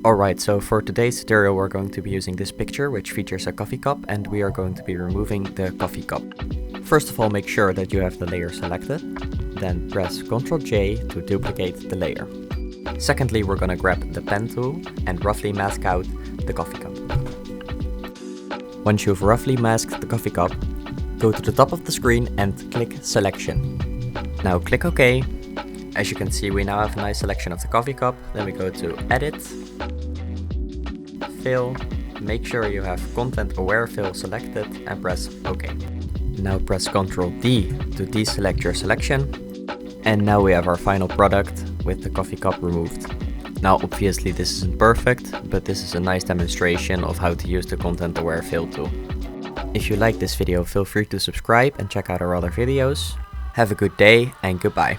Alright, so for today's tutorial we're going to be using this picture which features a coffee cup, and we are going to be removing the coffee cup. First of all, make sure that you have the layer selected, then press Ctrl J to duplicate the layer. Secondly, we're gonna grab the pen tool and roughly mask out the coffee cup. Once you've roughly masked the coffee cup, go to the top of the screen and click Selection. Now click OK. As you can see, we now have a nice selection of the coffee cup. Then we go to Edit, Fill, make sure you have Content Aware Fill selected and press OK. Now press Ctrl D to deselect your selection. And now we have our final product with the coffee cup removed. Now obviously this isn't perfect, but this is a nice demonstration of how to use the Content Aware Fill tool. If you like this video, feel free to subscribe and check out our other videos. Have a good day and goodbye.